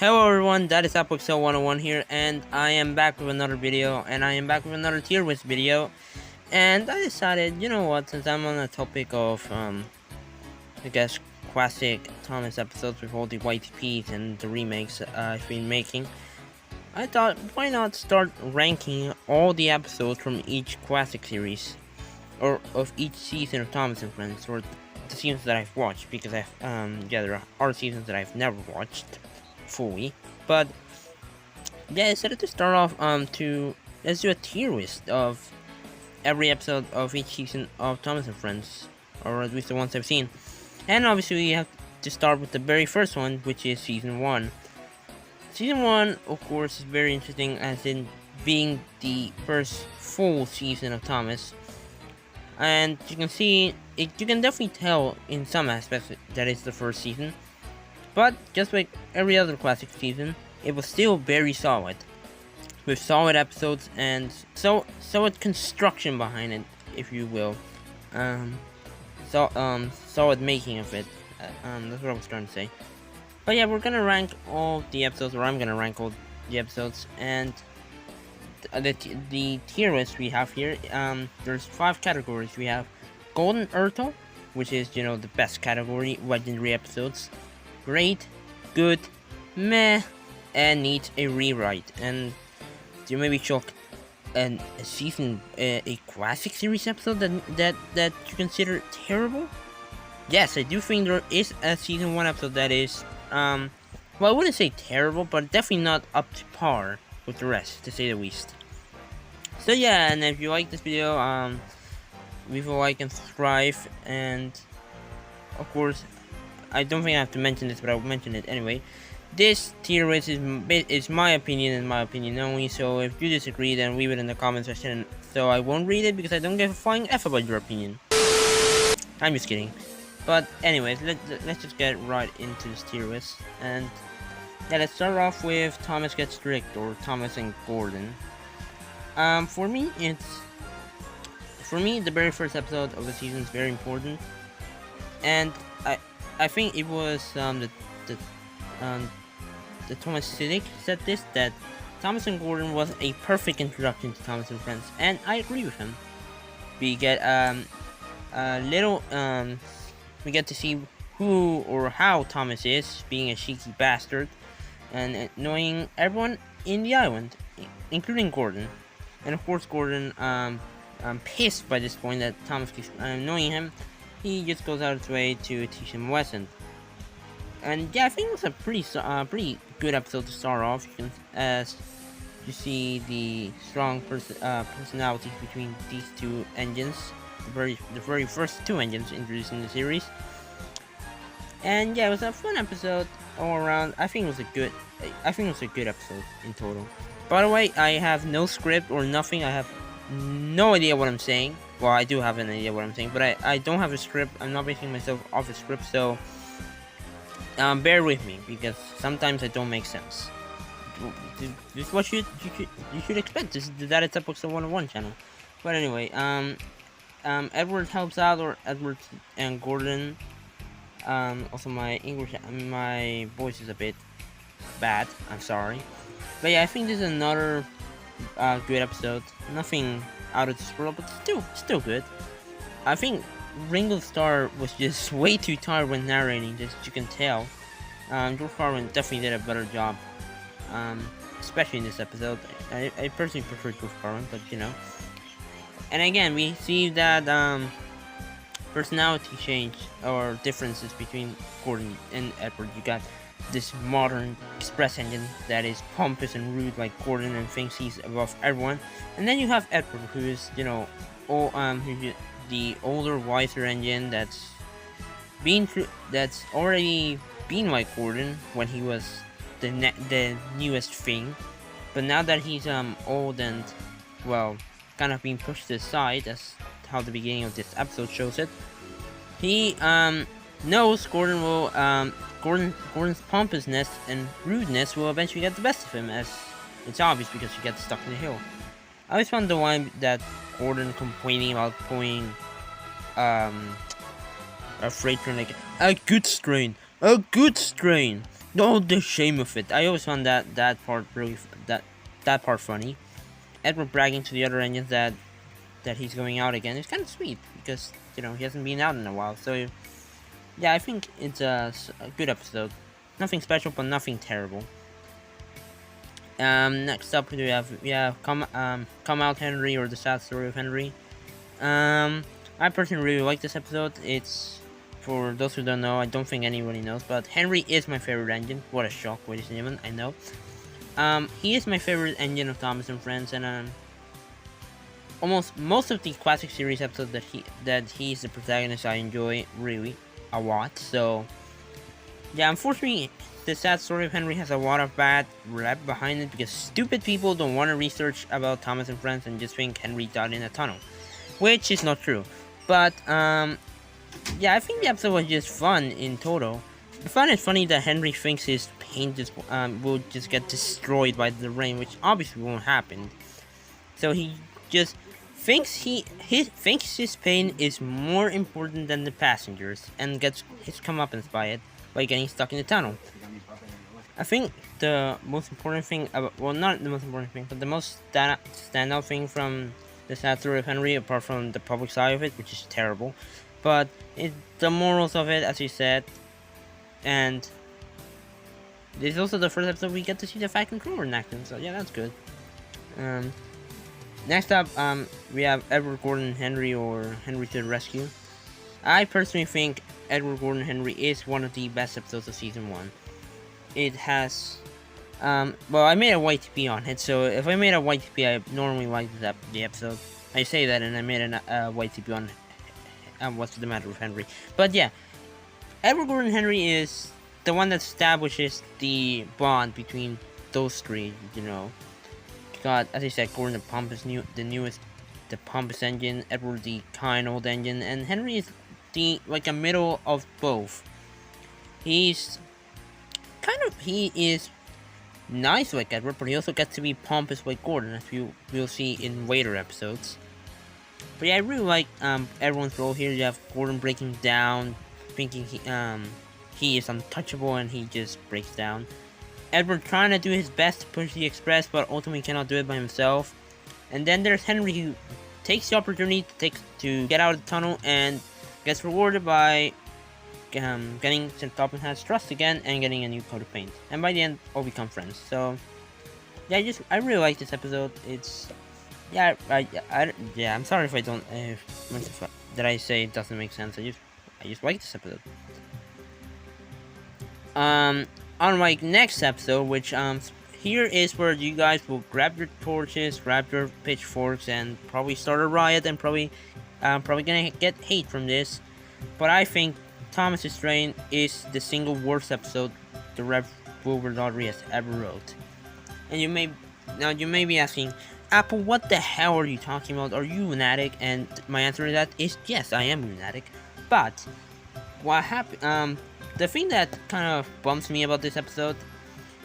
Hello everyone, that is Apixel 101 here, and I am back with another video, and I am back with another tier list video. And I decided, you know what, since I'm on the topic of, I guess, classic Thomas episodes with all the YTPs and the remakes I've been making, I thought, why not start ranking all the episodes from each classic series, or of each season of Thomas and Friends, or the seasons that I've watched, because there are seasons that I've never watched fully, but yeah, I decided to start off let's do a tier list of every episode of each season of Thomas and Friends, or at least the ones I've seen. And obviously we have to start with the very first one, which is season 1. Season 1, of course, is very interesting, as in being the first full season of Thomas. And you can see, you can definitely tell in some aspects that it's the first season. But just like every other classic season, it was still very solid, with solid episodes and solid construction behind it, if you will. Solid making of it. That's what I was trying to say. But yeah, we're gonna rank all the episodes, or I'm gonna rank all the episodes, and the tier list we have here. There's 5 categories. We have Golden Urto, which is the best category, legendary episodes. Great, good, meh, and needs a rewrite. And you may be shocked, a classic series episode that you consider terrible? Yes, I do think there is a season 1 episode that is, well, I wouldn't say terrible, but definitely not up to par with the rest, to say the least. So yeah, and if you like this video, leave a like and subscribe, and of course, I don't think I have to mention this, but I'll mention it anyway. This tier list is my opinion and my opinion only, so if you disagree, then leave it in the comment section, so I won't read it because I don't give a flying F about your opinion. I'm just kidding. But anyways, let's just get right into this tier list. And yeah, let's start off with Thomas Gets Strict, or Thomas and Gordon. For me, the very first episode of the season is very important, and I think it was the Thomas Civic said this, that Thomas and Gordon was a perfect introduction to Thomas and Friends, and I agree with him. We get we get to see who or how Thomas is, being a cheeky bastard and annoying everyone in the island, including Gordon. And of course, Gordon, pissed by this point that Thomas keeps annoying him, he just goes out of his way to teach him a lesson. And yeah, I think it was a pretty good episode to start off. You can, as you see, the strong personalities between these two engines, the very first 2 engines introduced in the series. And yeah, it was a fun episode all around. I think it was a good episode in total. By the way, I have no script or nothing. I have no idea what I'm saying. Well, I do have an idea what I'm saying, but I don't have a script. I'm not basing myself off a script, so bear with me, because sometimes it don't make sense. This is what you should expect. That is Apixel 101 channel. But anyway, Edward helps out, or Edward and Gordon. Also, my voice is a bit bad. I'm sorry. But yeah, I think this is another good episode. Nothing out of this world, but still good. I think Ringo Starr was just way too tired when narrating this, you can tell. George Carlin definitely did a better job, especially in this episode. I personally prefer George Carlin, but And again, we see that personality change or differences between Gordon and Edward. You got this modern express engine that is pompous and rude like Gordon and thinks he's above everyone, and then you have Edward, who is the older, wiser engine that's already been like Gordon when he was the newest thing, but now that he's old and, well, kind of being pushed to the side, as how the beginning of this episode shows it, he knows Gordon's pompousness and rudeness will eventually get the best of him, as it's obvious because he gets stuck in the hill. I always found the line that Gordon complaining about pulling a freight train like a good strain, Oh, the shame of it. I always found that part really that part funny. Edward bragging to the other engines that he's going out again is kind of sweet because he hasn't been out in a while. So yeah, I think it's a good episode. Nothing special, but nothing terrible. Next up we have come out Henry, or the sad story of Henry. I personally really like this episode. It's, for those who don't know, I don't think anybody knows, but Henry is my favorite engine. What a shock, ladies and gentlemen, I know. He is my favorite engine of Thomas and Friends, and almost most of the classic series episodes that he's the protagonist, I enjoy really a lot. So yeah, unfortunately, the sad story of Henry has a lot of bad rep behind it because stupid people don't want to research about Thomas and Friends and just think Henry died in a tunnel, which is not true. But yeah, I think the episode was just fun in total. I find it funny that Henry thinks his paint will just get destroyed by the rain, which obviously won't happen. So he just thinks his pain is more important than the passengers, and gets his comeuppance by it, by getting stuck in the tunnel. I think the most important thing about, well, not the most important thing, but the most standout thing from the sad story of Henry, apart from the public side of it, which is terrible, but the morals of it, as you said. And this is also the first episode we get to see the Fat Controller in action, so yeah, that's good. Next up, we have Edward Gordon Henry, or Henry to the Rescue. I personally think Edward Gordon Henry is one of the best episodes of season 1. It has, well, I made a YTP on it, so if I made a YTP, I normally like the episode. I say that, and I made a YTP on What's the Matter with Henry. But yeah, Edward Gordon Henry is the one that establishes the bond between those three, God, as I said, Gordon the pompous the pompous engine, Edward the kind old engine, and Henry is a middle of both. He is nice like Edward, but he also gets to be pompous like Gordon, as we'll see in later episodes. But yeah, I really like everyone's role here. You have Gordon breaking down, thinking he is untouchable, and he just breaks down. Edward trying to do his best to push the express, but ultimately cannot do it by himself. And then there's Henry, who takes the opportunity to get out of the tunnel and gets rewarded by getting Toppin's trust again and getting a new coat of paint. And by the end, all become friends. So yeah, I really like this episode. It's I'm sorry if I don't that I say it doesn't make sense. I just like this episode. Unlike next episode, which here is where you guys will grab your torches, grab your pitchforks, and probably start a riot, and probably gonna get hate from this. But I think Thomas's Train is the single worst episode the Rev Wilbur Awdry has ever wrote. And you may be asking, Apple, what the hell are you talking about? Are you lunatic? And my answer to that is yes, I am lunatic. But what happened? The thing that kind of bumps me about this episode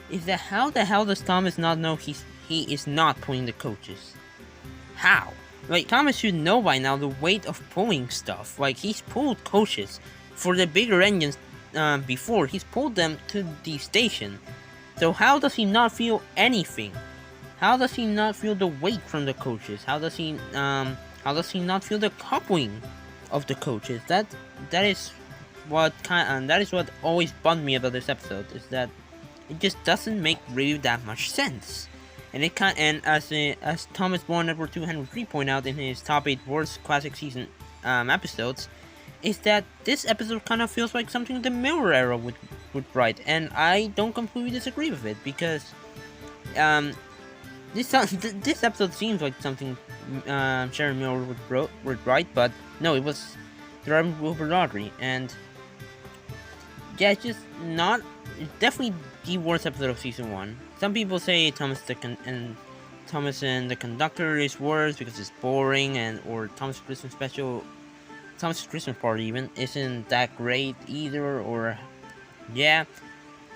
is that how the hell does Thomas not know he is not pulling the coaches? How? Like, Thomas should know by now the weight of pulling stuff. Like, he's pulled coaches for the bigger engines before. He's pulled them to the station. So how does he not feel anything? How does he not feel the weight from the coaches? How does he not feel the coupling of the coaches? That is what always bummed me about this episode, is that it just doesn't make really that much sense. And as Thomas Born Edward 203 point out in his top 8 worst classic season episodes, is that this episode kind of feels like something the Miller era would write, and I don't completely disagree with it, because this episode seems like something Sharon Miller would write, but no, it was Rev Wilbur Awdry, and yeah, it's definitely the worst episode of season 1. Some people say Thomas and the Conductor is worse because it's boring, or Thomas' Christmas party even isn't that great either, or yeah.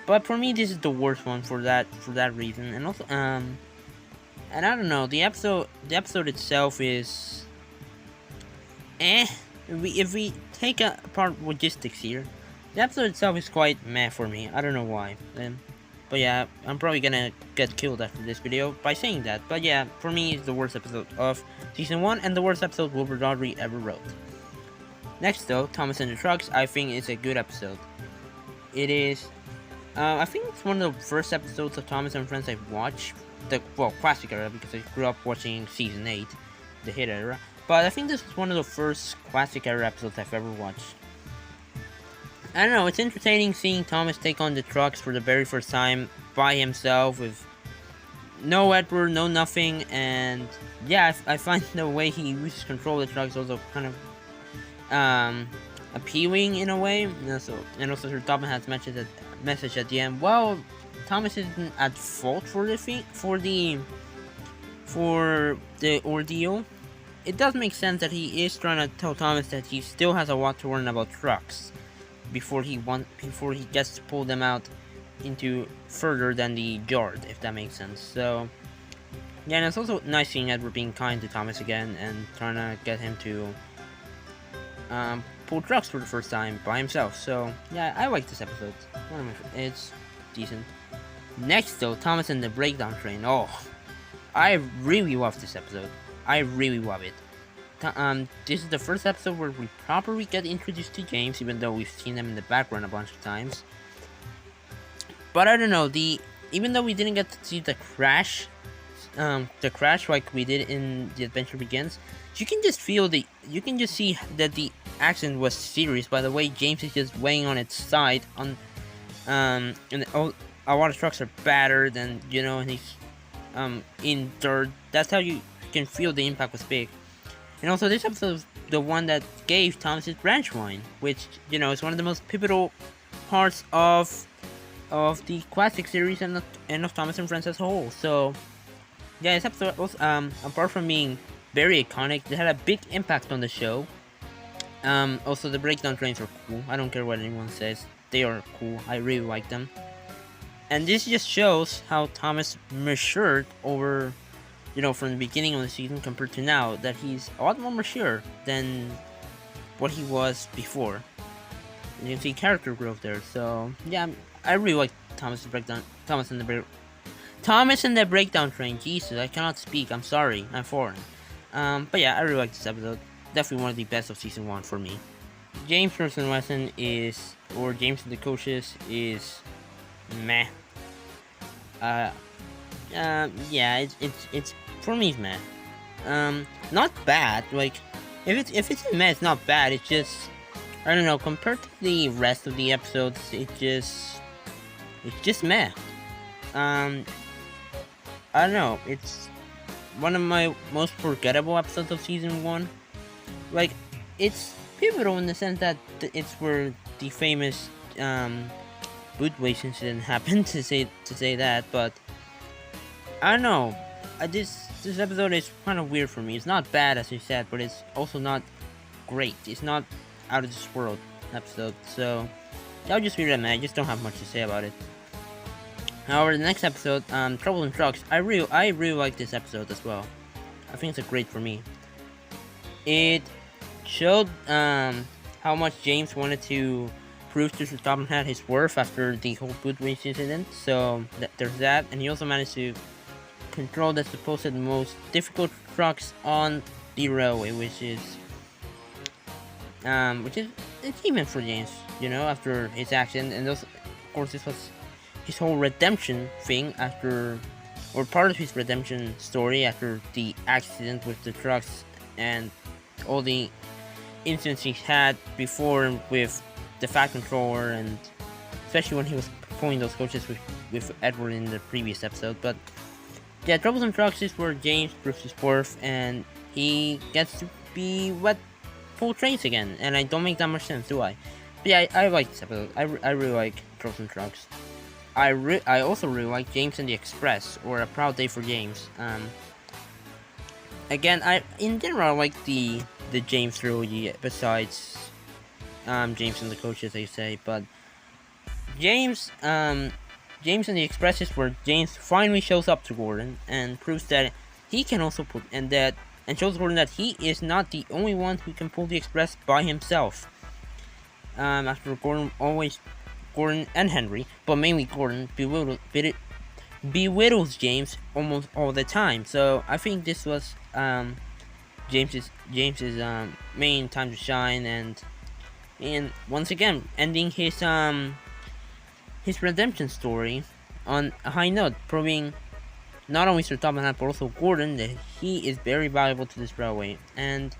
But for me, this is the worst one for that reason, and also and I don't know, the episode itself is If we take apart logistics here, The episode itself is quite meh for me. I don't know why. But yeah, I'm probably gonna get killed after this video by saying that. But yeah, for me, it's the worst episode of Season 1 and the worst episode Awdry ever wrote. Next though, Thomas and the Trucks, I think it's a good episode. It is, I think it's one of the first episodes of Thomas and Friends I've watched. Well, classic era, because I grew up watching Season 8, the hit era. But I think this is one of the first classic era episodes I've ever watched. I don't know, it's entertaining seeing Thomas take on the trucks for the very first time by himself with no Edward, no nothing, and yeah, I find the way he uses control of the trucks also kind of appealing in a way. And also Sir Thomas has mentioned that message at the end. Well, Thomas isn't at fault for the ordeal. It does make sense that he is trying to tell Thomas that he still has a lot to learn about trucks before he gets to pull them out into further than the yard, if that makes sense. So yeah, and it's also nice seeing Edward being kind to Thomas again and trying to get him to pull trucks for the first time by himself. So yeah, I like this episode. It's decent. Next though, Thomas and the Breakdown Train. Oh, I really love this episode. I really love it. This is the first episode where we properly get introduced to James, even though we've seen them in the background a bunch of times. But I don't know, even though we didn't get to see the crash like we did in The Adventure Begins, you can just see that the accident was serious by the way James is just weighing on its side and a lot of trucks are battered, and and he's in dirt. That's how you can feel the impact was big. And also, this episode was the one that gave Thomas his branch line, which, is one of the most pivotal parts of the classic series and of Thomas and Friends as a whole. So, yeah, this episode was, apart from being very iconic, it had a big impact on the show. Also, the breakdown trains were cool. I don't care what anyone says. They are cool. I really like them. And this just shows how Thomas matured over, from the beginning of the season compared to now, that he's a lot more mature than what he was before. And you can see character growth there. So yeah, I really like Thomas and the Breakdown Train. Jesus, I cannot speak. I'm sorry. I'm foreign. But yeah, I really like this episode. Definitely one of the best of season 1 for me. James Person Lesson or James and the Coaches is meh. Yeah, it's for me, it's meh. Not bad. Like, if it's a meh, it's not bad. It's just, I don't know. Compared to the rest of the episodes, it's just meh. I don't know. It's one of my most forgettable episodes of season 1. Like, it's pivotal in the sense that it's where the famous boot waste incident happened. To say that, but I don't know. This episode is kind of weird for me. It's not bad, as you said, but it's also not great. It's not out of this world episode. So I'll just read it, man. I just don't have much to say about it. However, the next episode, Trouble in Trucks, I really like this episode as well. I think it's great for me. It showed how much James wanted to prove to Thomas had his worth after the whole boot waste incident. So there's that, and he also managed to control the supposed most difficult trucks on the railway, which is achievement for James, after his accident. And also, of course, this was his whole redemption thing or part of his redemption story after the accident with the trucks and all the incidents he had before with the Fat Controller, and especially when he was pulling those coaches with Edward in the previous episode. But yeah, Troubles in Trucks is where James proves his worth and he gets to be full trains again, and I don't make that much sense, do I? But yeah, I like this episode. I really like Troubles in Trucks. I also really like James and the Express, or A Proud Day for James. Again, in general I like the James trilogy besides James and the Coaches, I say, but James and the Express is where James finally shows up to Gordon and proves that he can also pull, and shows Gordon that he is not the only one who can pull the Express by himself. after Gordon and Henry, but mainly Gordon, belittles James almost all the time. So I think this was James's main time to shine, and once again ending his redemption story on a high note, proving not only Sir Thomas but also Gordon that he is very valuable to this railway. And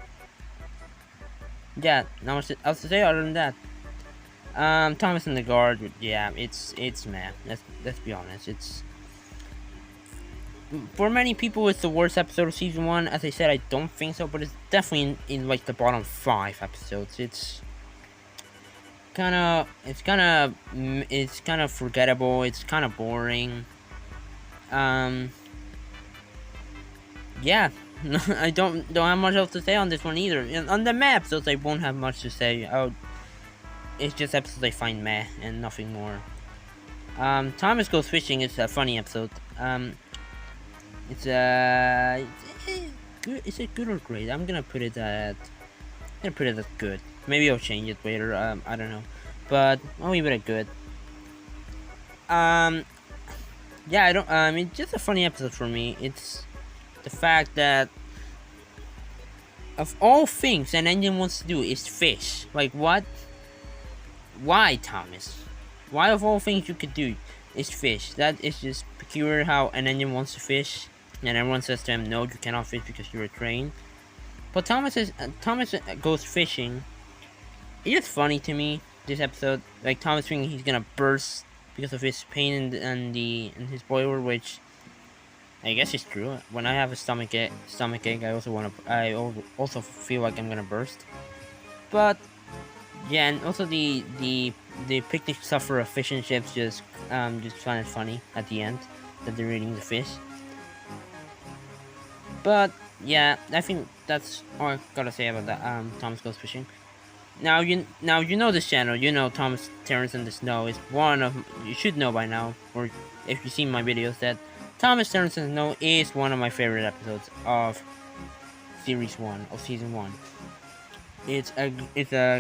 yeah, not much else to say other than that. Thomas and the guard, yeah, it's meh. Let's be honest. It's, for many people, it's the worst episode of season 1. As I said, I don't think so, but it's definitely in like the bottom 5 episodes. It's kind of forgettable. It's kind of boring. Yeah, I don't have much else to say on this one either. And on the meh episodes, I won't have much to say. It's just episodes I find meh and nothing more. Thomas Goes Fishing is a funny episode. It's good. Is it good or great? I'm gonna put it at good. Maybe I'll change it later. I don't know, but I'll leave it at good. Yeah, I don't. It's just a funny episode for me. It's the fact that of all things an engine wants to do is fish. Like, what? Why, Thomas? Why of all things you could do is fish? That is just peculiar how an engine wants to fish, and everyone says to him, no, you cannot fish because you're a train. But Thomas goes fishing. It's funny to me, this episode. Like, Thomas thinking he's gonna burst because of his pain in his boiler, which I guess is true. When I have a stomach ache, I also feel like I'm gonna burst. But yeah, and also the picnic sufferer fish and chips just find it funny at the end that they're eating the fish. But yeah, I think that's all I gotta say about that. Thomas Goes Fishing. Now you know this channel. You know Thomas Terrence in the Snow is one of, you should know by now, or if you've seen my videos, that Thomas Terrence in the Snow is one of my favorite episodes of series 1 of season 1. It's a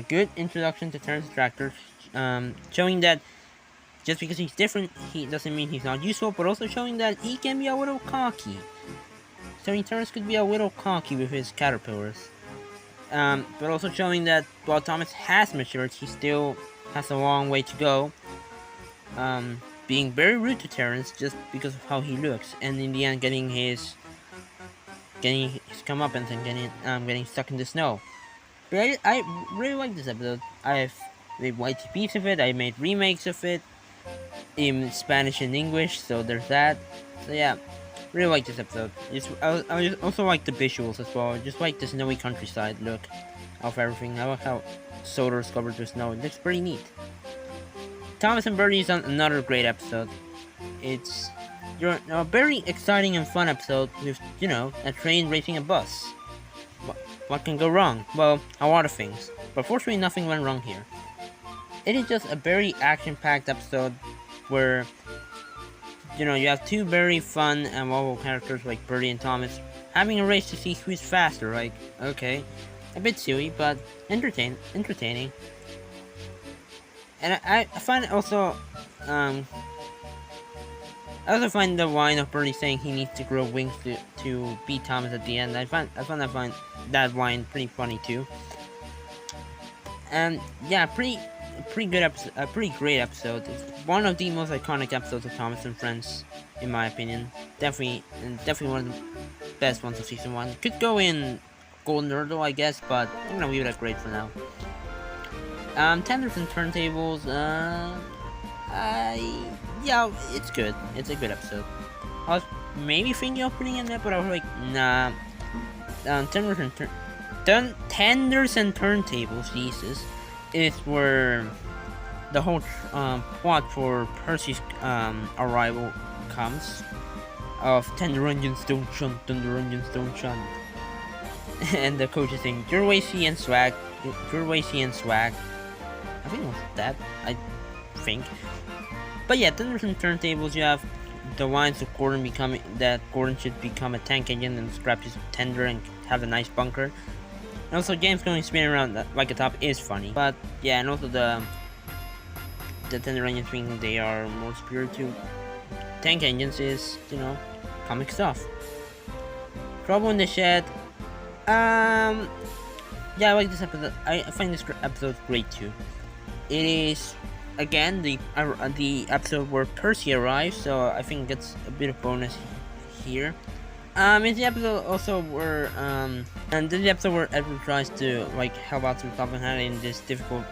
good introduction to Terrence the Tractor, showing that just because he's different, he doesn't mean he's not useful, but also showing that he can be a little cocky. So Terrence could be a little cocky with his caterpillars. But also showing that while Thomas has matured, he still has a long way to go. Being very rude to Terrence just because of how he looks, and in the end getting his comeuppance and getting stuck in the snow. But I really like this episode. I've made YTPs of it. I made remakes of it in Spanish and English. So there's that. So yeah, really like this episode. I also like the visuals as well. I just like the snowy countryside look of everything. I like how Soder's covered with snow. It looks pretty neat. Thomas and Bertie is on another great episode. It's a very exciting and fun episode with, a train racing a bus. What can go wrong? Well, a lot of things. But fortunately, nothing went wrong here. It is just a very action-packed episode where, you have two very fun and lovable characters like Bertie and Thomas having a race to see who's faster. Like, okay, a bit silly, but entertaining. And I find also, I also find the line of Bertie saying he needs to grow wings to beat Thomas at the end. I find that line pretty funny too. And yeah, pretty good episode, a pretty great episode. It's one of the most iconic episodes of Thomas and Friends, in my opinion. Definitely one of the best ones of season 1. Could go in Golden Hurdle, I guess, but I'm gonna leave it at great for now. Tenders and Turntables, yeah, it's good. It's a good episode. I was maybe thinking of putting in that, but I was like, nah. Tenders and Turntables, Jesus, is where the whole plot for Percy's arrival comes. Of Tender Engines don't shunt, Tender Engines don't shunt. And the coach is saying, your way, see and swag. Your way, see and swag. I think it was that, I think. But yeah, Tenders and Turntables, you have the lines of Gordon should become a tank engine and scrap his tender and have a nice bunker. And also, James going spinning around like a top is funny. But yeah, and also the tender engines being they are more superior to tank engines is, you know, comic stuff. Trouble in the Shed. Yeah, I like this episode. I find this episode great too. It is again the episode where Percy arrives, so I think that's a bit of bonus here. It's the episode also where and this is the episode where Edward tries to like help out through Copenhagen in this difficult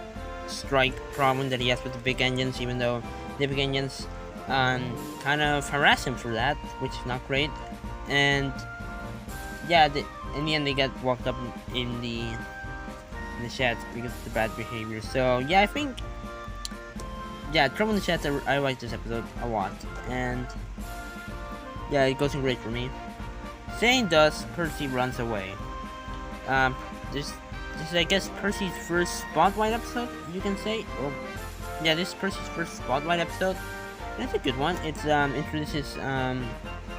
strike problem that he has with the big engines, even though the big engines kind of harass him for that, which is not great. And yeah, in the end they get walked up in the sheds because of the bad behavior. So yeah, I think Trouble in the Sheds, I like this episode a lot, and yeah, it goes in great for me. Saying thus, Percy runs away. This is I guess Percy's first spotlight episode, you can say. Or yeah, this is Percy's first spotlight episode. And it's a good one. It's introduces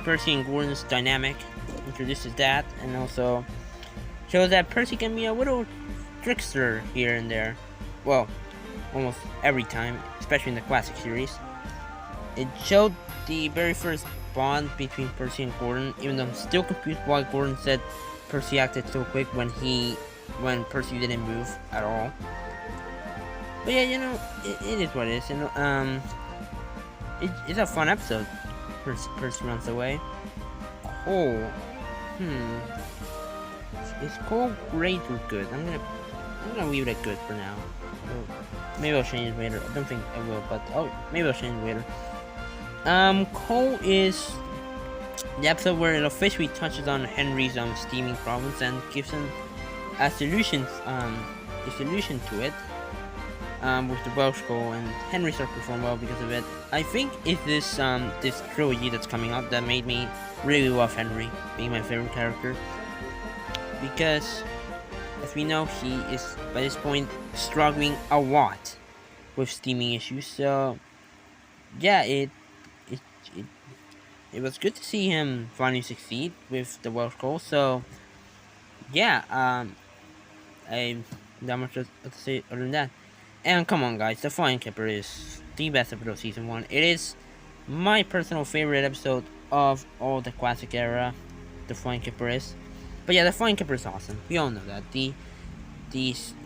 Percy and Gordon's dynamic, introduces that, and also shows that Percy can be a little trickster here and there. Well, almost every time, especially in the classic series. It showed the very first bond between Percy and Gordon, even though I'm still confused why Gordon said Percy acted so quick when Percy didn't move at all. But yeah, you know, it is what it is. And it's a fun episode. Percy runs away. Cole, is Cole great or good? I'm gonna leave it at good for now. Maybe I'll change it later. I don't think I will, but maybe I'll change it later. Cole is the episode where it officially touches on Henry's steaming problems and gives him a solution to it. With the Welsh Cole, and Henry starts to perform well because of it. I think it's this trilogy that's coming up that made me really love Henry, being my favorite character. Because, as we know, he is by this point struggling a lot with steaming issues. So, yeah, it was good to see him finally succeed with the Welsh Cole. So, yeah, I not much to say other than that. And come on, guys, the Flying Kipper is the best episode of season 1. It is my personal favorite episode of all the classic era. The Flying Kipper is. But yeah, the Flying Kipper is awesome. We all know that. The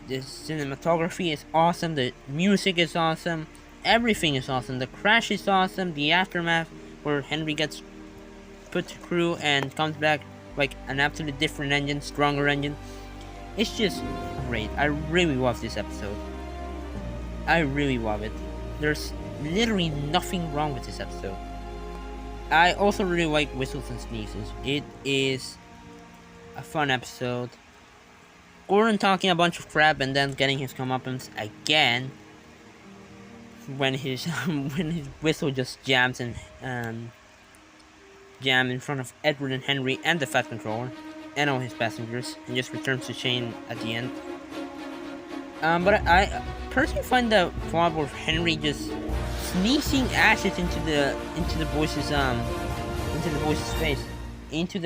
cinematography is awesome. The music is awesome. Everything is awesome. The crash is awesome. The aftermath, where Henry gets put to crew and comes back like an absolutely different engine, stronger engine. It's just great. I really love this episode. I really love it. There's literally nothing wrong with this episode. I also really like Whistles and Sneezes. It is a fun episode. Gordon talking a bunch of crap and then getting his comeuppance again when his whistle just jams in front of Edward and Henry and the Fat Controller and all his passengers, and just returns to Shane at the end. But I personally find the plot where Henry just sneezing ashes into the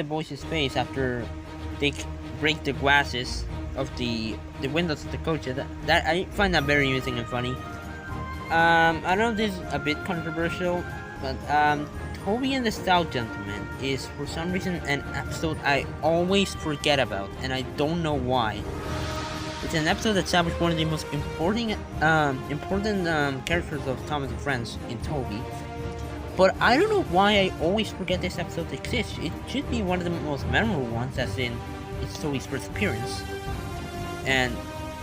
boys' face after they break the glasses of the windows of the coach. That I find that very amusing and funny. I know this is a bit controversial, but Toby and the Stout Gentleman is for some reason an episode I always forget about, and I don't know why. It's an episode that established one of the most important characters of Thomas and Friends in Toby. But I don't know why I always forget this episode exists. It should be one of the most memorable ones, as in it's Toby's first appearance. And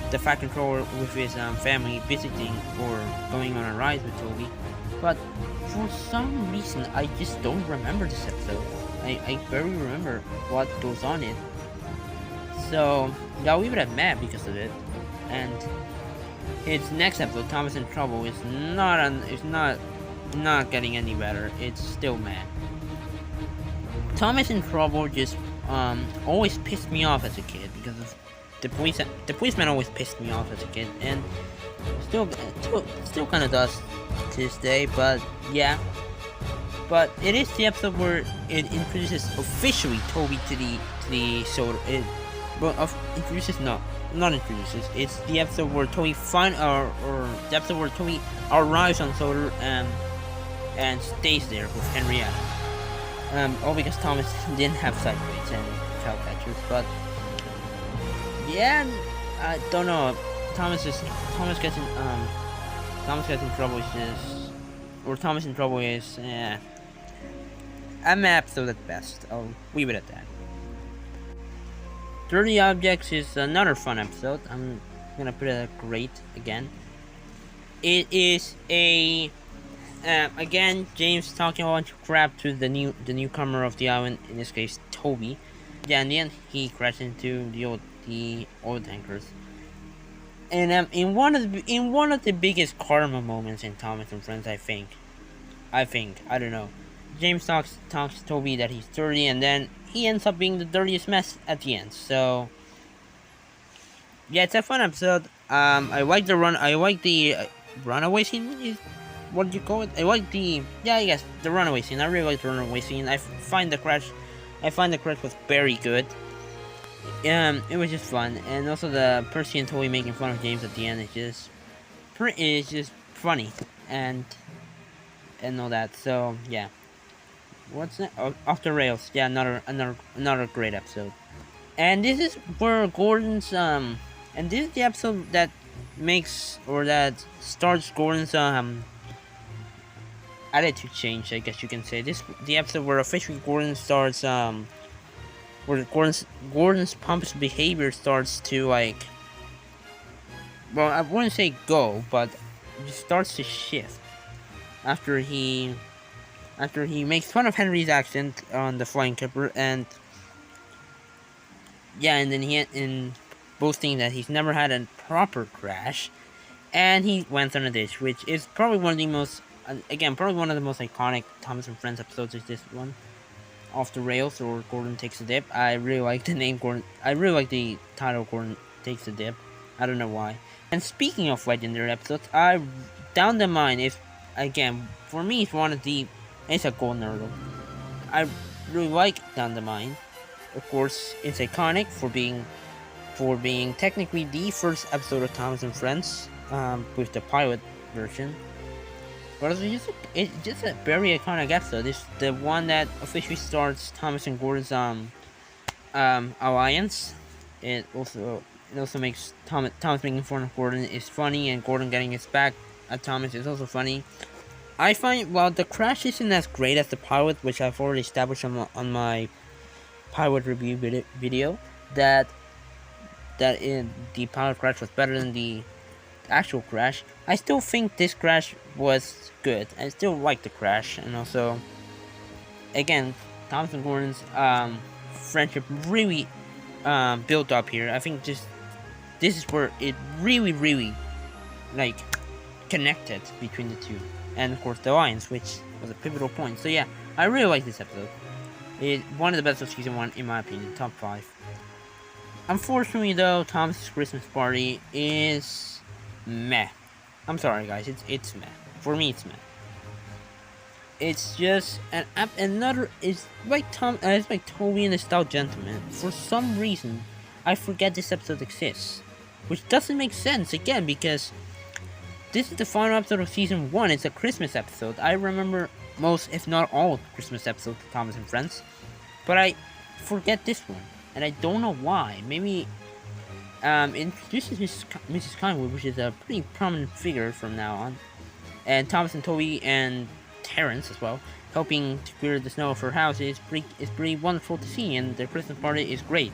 the Fat Controller with his family visiting or going on a ride with Toby. But for some reason, I just don't remember this episode. I barely remember what goes on in it. So, I'll leave it at meh because of it. And its next episode, Thomas in Trouble, is not getting any better. It's still meh. Thomas in Trouble just always pissed me off as a kid because of the policeman always pissed me off as a kid, and still kind of does to this day. But yeah, but it is the episode where it introduces officially Toby to the soda. Well, of introduces no, not introduces. It's the episode where Toby or the episode where Toby arrives on Solar and stays there with Henrietta. All because Thomas didn't have sideways and child catchers, but yeah, I don't know. Thomas gets in trouble is just, or Thomas in trouble is, I'm an episode at best. I'll leave it at that. 30 Objects is another fun episode. I'm gonna put it at great again. It is a again James talking a bunch of crap to the newcomer of the island, in this case Toby. Yeah, in the end he crashed into the oil tankers. And in one of the biggest karma moments in Thomas and Friends, I think I don't know. James talks to Toby that he's dirty, and then he ends up being the dirtiest mess at the end. So yeah, it's a fun episode. I like the runaway scene. Is what do you call it? I like the runaway scene. I really like the runaway scene. I find the crash was very good. It was just fun, and also the Percy and Toby making fun of James at the end is just funny and all that. So yeah. What's that? Off the Rails. Yeah, another great episode. And this is where Gordon's and this is the episode that starts Gordon's attitude change, I guess you can say. This the episode where officially Gordon starts where Gordon's pompous behavior starts to, like, well, I wouldn't say go, but it starts to shift after he makes fun of Henry's accent on the flying clipper, and yeah, and then in boasting that he's never had a proper crash, and he went on a ditch, which is probably one of the most iconic Thomas and Friends episodes. Is this one, Off the Rails, or Gordon Takes a Dip. I really like the name Gordon. I really like the title Gordon Takes a Dip. I don't know why. And speaking of legendary episodes, Down the Mine is, again, for me, it's a golden hurdle. I really like Down the Mine. Of course, it's iconic for being technically the first episode of Thomas and Friends, with the pilot version. But it's just a very iconic episode. It's the one that officially starts Thomas and Gordon's alliance. It also makes Thomas making fun of Gordon is funny, and Gordon getting his back at Thomas is also funny. I find, while the crash isn't as great as the pilot, which I've already established on my pilot review video, that the pilot crash was better than the actual crash, I still think this crash was good. I still like the crash, and also, again, Thomas and Gordon's friendship really built up here. I think this is where it really, like, connected between the two. And of course the alliance, which was a pivotal point. So yeah, I really like this episode. It's one of the best of season 1, in my opinion, top 5. Unfortunately though, Thomas' Christmas party is meh. I'm sorry guys, it's meh. For me, it's meh. It's just it's like Toby and the Stout Gentleman. For some reason, I forget this episode exists, which doesn't make sense again, because this is the final episode of season 1. It's a Christmas episode. I remember most, if not all, Christmas episodes of Thomas and Friends, but I forget this one, and I don't know why. Maybe it introduces Mrs. Conwood, which is a pretty prominent figure from now on, and Thomas and Toby and Terrence as well, helping to clear the snow of her house is pretty wonderful to see, and the Christmas party is great.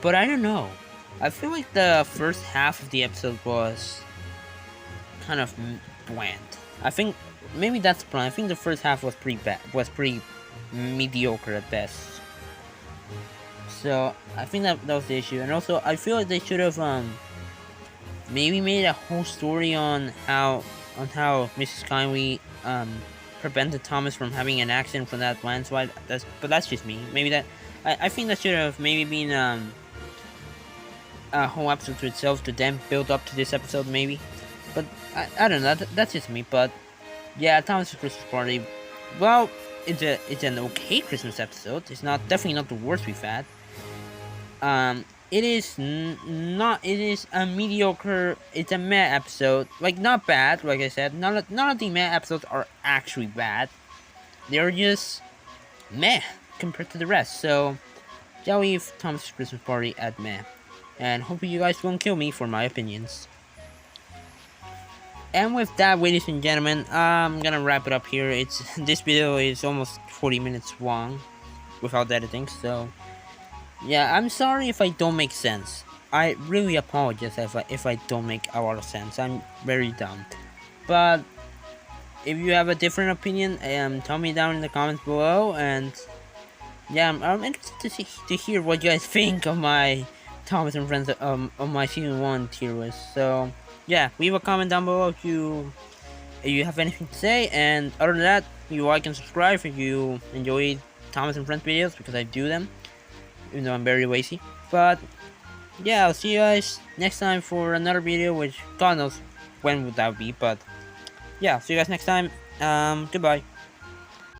But I don't know. I feel like the first half of the episode was kind of bland. I think maybe that's the problem. I think the first half was pretty mediocre at best. So I think that was the issue, and also I feel like they should have maybe made a whole story on how Mrs. Conway prevented Thomas from having an accident from that landslide. But that's just me. Maybe that I think that should have maybe been a whole episode to itself to then build up to this episode, maybe. But I don't know. That's just me. But yeah, Thomas' Christmas party. Well, it's an okay Christmas episode. It's definitely not the worst we've had. It is not. It is a mediocre. It's a meh episode. Like, not bad. Like I said, none of the meh episodes are actually bad. They're just meh compared to the rest. So, shall we leave Thomas' Christmas party at meh? And hopefully you guys won't kill me for my opinions. And with that, ladies and gentlemen, I'm gonna wrap it up here. This video is almost 40 minutes long without editing, so yeah, I'm sorry if I don't make sense. I really apologize if I don't make a lot of sense. I'm very dumb. But if you have a different opinion, tell me down in the comments below. And yeah, I'm interested to hear what you guys think of my Thomas and Friends of my season 1 tier list. So yeah, leave a comment down below if you have anything to say. And other than that, you like and subscribe if you enjoy Thomas and Friends videos, because I do them, even though I'm very lazy. But yeah, I'll see you guys next time for another video, which God knows when would that be. But yeah, see you guys next time. Goodbye.